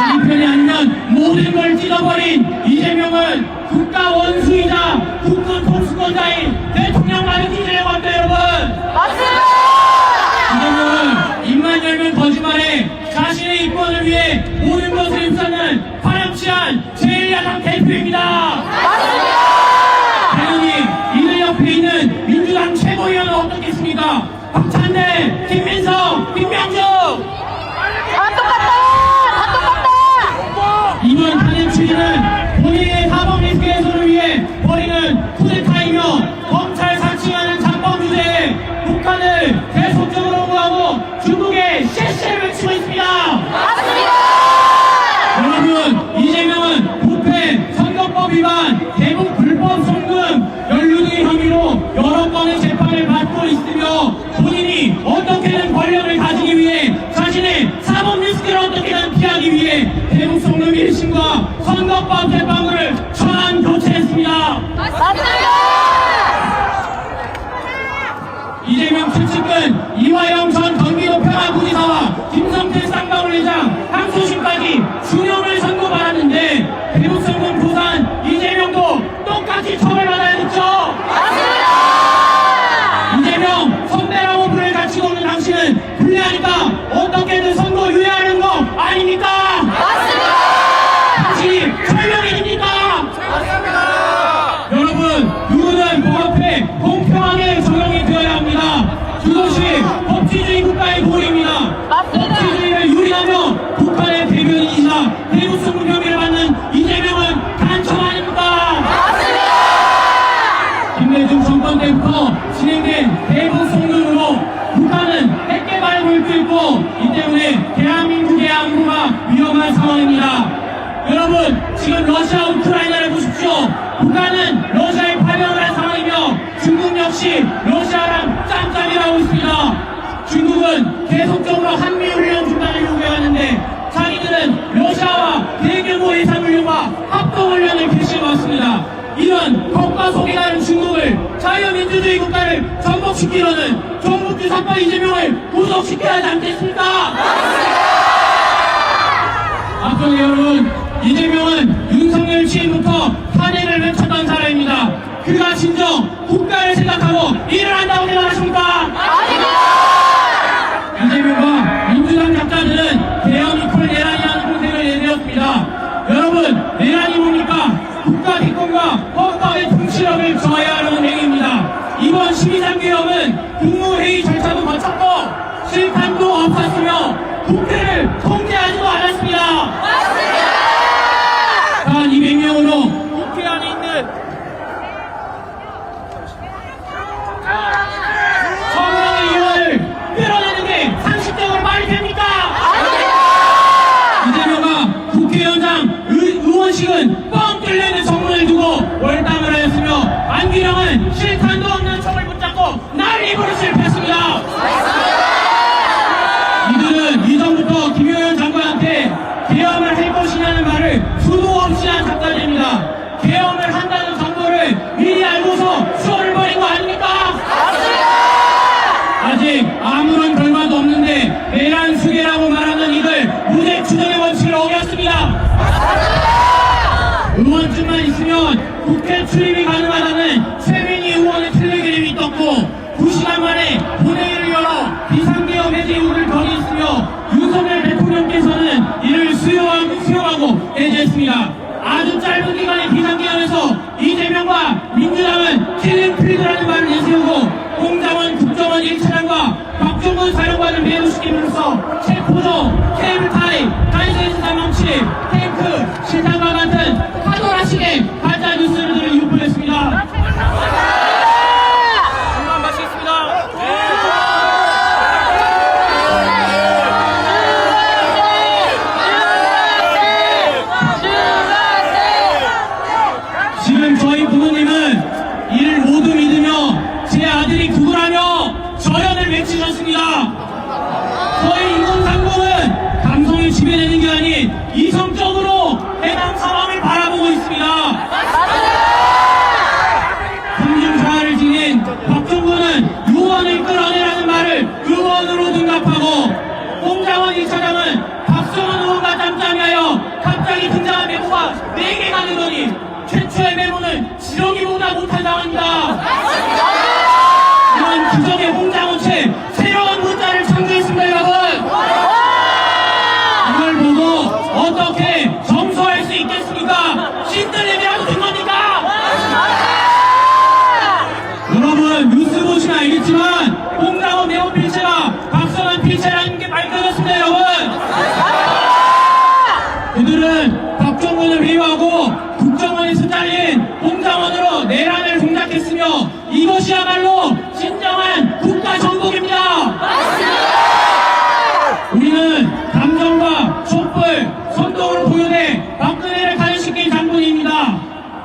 자기 편이 아니면 모든 걸 찢어버린 이재명은 국가 원수이자 국군 통수권자인 대통령 말을 찢으려고 합니다, 여러분. 맞습니다. 이재명은 입만 열면 거짓말해 자신의 이권을 위해 모든 것을 입사는 파렴치한 제1야당 대표입니다. 맞습니다. 당연히 이들 옆에 있는 민주당 최고위원은 어떻겠습니까? 박찬대, 김민석, 김명중. 다 똑같다. 이번 탄핵 추진은 본인의 사법 리스크 해소를 위해 벌이는 쿠데타이며 검찰 사칭하는 잠범주제에 북한을 계속적으로 옹호하고 중국의 쎄쎄를 외치고 있습니다. 맞습니다. 여러분, 이재명은 부패, 선거법 위반, 대북 불법 송금, 연루 등의 혐의로 여러 건의 재판을 받고 있으며 본인이 어떻게든 권력을 가지기 위해 자신의 사법 리스크를 어떻게든 피하기 위해 대북 송금 1심과 선거법 재판부를 전환 교체했습니다. 맞습니다. 이재명 측측은 이화영 전 경기도 평화구지사와 김성태 쌍방울회장, 항소심까지 수령을 선고받았는데 대북 송금 부산 이재명도 똑같이 처벌받아야겠죠. 맞습니다. 이재명 선배라고 부를 가치가 없는 당신은 불리하니까 어떻게든 선거 유예하는 거 아닙니까? 맞습니다. 당신이 설명입니까? 맞습니다. 여러분, 누구든 법 앞에 공평하게 적용이 되어야 합니다. 그것이 법치주의 국가의 도리입니다. 맞습니다. 법치주의를 유린하며 북한의 대변인이자 대북 송금 혐의를 받는 이재명은 간첩 아닙니까? 맞습니다. 김대중 정권 때부터 진행된 대북 송금으로 북한은 핵 개발을 물고 있고 이 때문에 대한민국의 안보가 위험한 상황입니다. 여러분, 지금 러시아 우크라이나를 보십시오. 북한은 러시아에 파병을 한 상황이며 중국 역시 러시아랑 짬짬이를 하고 있습니다. 중국은 계속적으로 한미훈련 중단을 요구해왔는데 자기들은 러시아와 대규모 예산훈련과 합동훈련을 개시해왔습니다. 이런 겉과 속이 다른 중국을 자유민주주의 국가를 전복시키려는 정북주사파 이재명을 구속시켜야 하지 않겠습니까? 앞으로 여러분, 이재명은 윤석열 취임부터 탄핵을 외쳤던 사람입니다. 그가 진정 국가를 생각하고 일을 한다고 생각하십니까? 아닙니다. 이재명과 민주당 작가들은 대형 이퀄 내란이라는 공세를 내세웠습니다. 여러분, 내란이 뭡니까? 국가 기권과 헌법의 통치력을 저해야 하는 행위입니다. 이번 12.3개혁은 국무회의 절차도 거쳤고 실탄도 없었으며 국회를 통제하지도 않았습니다. 맞습니다. 단 200명으로 국회 안에 있는 청명의 의원을 끌어내는 게 상식적으로 말이 됩니까? 이재명과 국회의원장 의원식은 뻥 뚫리는 정문을 두고 월담을 하였으며 안기령은 실탄도 없는 총을 붙잡고 난리 부르실 폈습니다. 이들은 이전부터 김용현 장관한테 계엄을 할 것이냐는 말을 수도 없이 한 작가들입니다. 계엄을 한다는 정보를 미리 알고서 수호를 벌인 거 아닙니까? 아직 아무런 결과도 없는데 내란 수계라고 말하는 이들 무죄 추정의 원칙을 어겼습니다. 의원증만 있으면 국회 출입이 가능하다는 최민희 의원의 텔레그램이 떴고 2시간 만에 본회의를 열어 비상계엄 해제 요구를 건의했으며 윤석열 대통령께서는 이를 수용하고 해제했습니다. 아주 짧은 기간의 비상계엄에서 이재명과 민주당은 킬링필드라는 말을 내세우고 홍장원 국정원 1차장과 박종훈 사령관을 매도시킴으로써 체포조, 케이블타이, 간세스 사망치, 탱크, 실탄과 같은 하도라식의 가짜 뉴스들을 유포했습니다. 물만 마시겠습니다. 메모는 지렁이보다 못한 상황입니다. 이런 기적의 홍장호체 새로운 문자를 창조했습니다, 여러분. 이걸 보고 어떻게 정서할 수 있겠습니까? 신들레미라도 된 겁니까? 여러분 뉴스 보시면 알겠지만 홍장호 메모 필체가 박성환 필체라는 게 밝혀졌습니다, 여러분. 그들은 박정권을 회유하고 국정원에서 잘린 홍장원으로 내란을 공작했으며 이것이야말로 진정한 국가 정복입니다. 우리는 감정과 촛불, 선동으로 보여내 박근혜를 탄핵시킨 장본인입니다.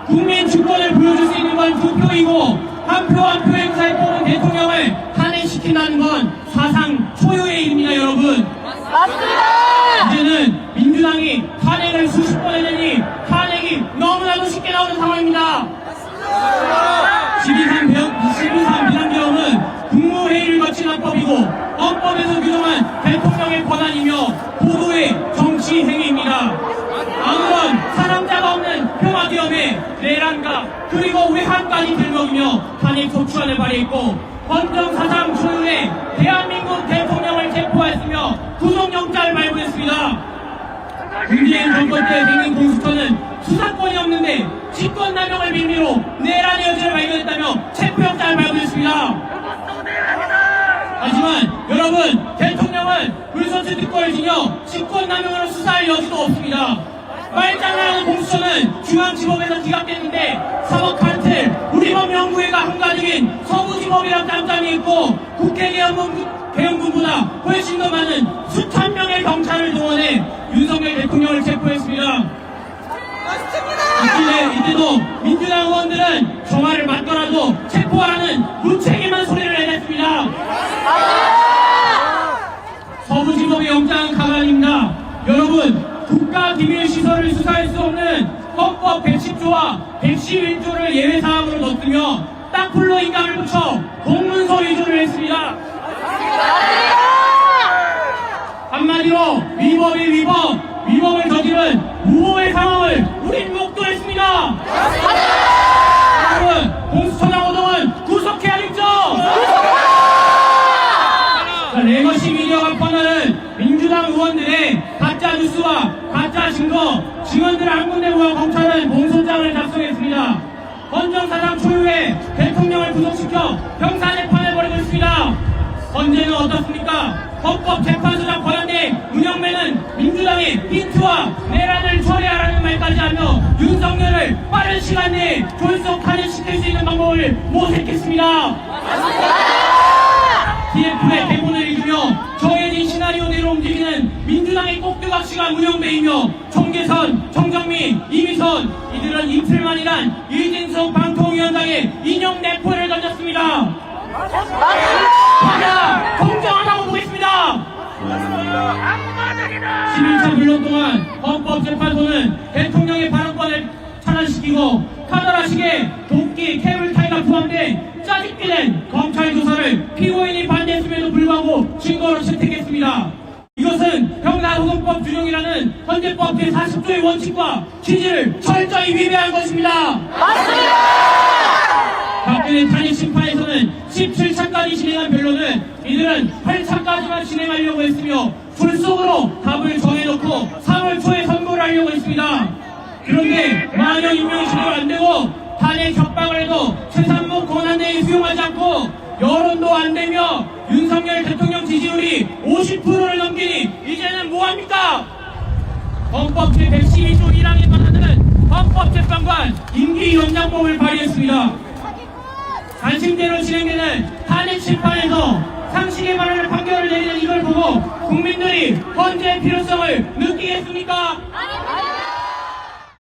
국민 주권을 보여줄 수 있는 건 투표이고 한 표 한 표 행사에 뽑은 대통령을 탄핵시킨다는 건 사상 초유의 일입니다, 여러분. 맞습니다. 이제는 민주당이 탄핵을 수십 번 했느니 탄핵이 너무나도 쉽게 나오는 상황입니다. 12.3 비상계엄은 국무회의를 거친 합법이고 헌법에서 규정한 대통령의 권한이며 보도의 정치 행위입니다. 아무런 사람자가 없는 평화기엄에 내란과 그리고 외환까지 들먹이며 탄핵 소추안을 발의했고 헌정사상 초유의 대한민국 대통령을 체포했으며 구속영장을 발부했습니다. 문재인 정권 때 생긴 공수처는 수사권이 없는데 직권남용을 빌미로 내란의 여지를 발견했다며 체포영장을 발부했습니다. 하지만 여러분, 대통령은 불소추 특권을 지녀 직권남용으로 수사할 여지도 없습니다. 말장난하는 공수처는 중앙지법에서 기각됐는데 사법칸틀 우리법연구회가 한가득인 서부지법이랑 짬짬이 있고 국회개헌본부보다 훨씬 더 많은 수천 명의 경찰을 동원해 윤석열 대통령을 체포했습니다. 이때도 민주당 의원들은 정화를 맞더라도 체포하라는 무책임한 소리를 내냈습니다. 서부지법의 영장은 가관입니다. 여러분, 국가기밀시설을 수사할 수 없는 헌법 110조와 111조를 예외사항으로 넣으며 땅굴로 인감을 붙여 공문서 위조를 했습니다. 한마디로 위법의 위법, 위법을 저지른 무호의 상황을 우린 목도했습니다. 여러분, 공수처장 호동은 구속해야겠죠? 레거시 미디어가 퍼나는 민주당 의원들의 가짜 뉴스와 가짜 증거들을 한 군데 모아 검찰은 공소장을 작성했습니다. 헌정사상 초유의 대통령을 구속시켜 형사재판을 벌이고 있습니다. 헌재는 어떻습니까? 헌법재판소장 권한대 문영배는 민주당의 힌트와 내란을 처리하라는 말까지 하며 윤석열을 빠른 시간 내에 졸속 탄핵시킬 수 있는 방법을 모색했습니다. TF의 대본을 읽으며 정해진 시나리오대로 움직이는 민주당의 꼭두각시가 문영배이며 총계선, 정정미, 이미선 이들은 이틀만이란 이진석 방통위원장의 인용 내포를 던졌습니다. 맞아! 공정하다고 보겠습니다. 11차 불론 동안 헌법재판소는 대통령의 발언권을 차단시키고 카더라식의 도끼, 케이블타이가 포함된 짜집기 된 검찰 조사를 피고인이 반대했음에도 불구하고 증거로 채택했습니다. 이것은 형사소송법 준용이라는 헌재법 제40조의 원칙과 취지를 철저히 위배한 것입니다. 맞습니다. 박근혜 탄핵 심판에서는 17차까지 진행한 변론을 이들은 8차까지만 진행하려고 했으며 불속으로 답을 정해놓고 3월 초에 선고를 하려고 했습니다. 그런데 만약 임명이 제대로 안되고 탄핵 협박을 해도 최상목 권한대행이 수용하지 않고 여론도 안되며 윤석열 대통령 지지율이 50%를 넘기니 이제는 뭐합니까? 헌법 제112조 1항에 관한 헌법재판관 임기 연장법을 발의했습니다. 단심대로 진행되는 탄핵 심판에서 상식에 반하는 판결을 내리는 이걸 보고 국민들이 헌재의 필요성을 느끼겠습니까?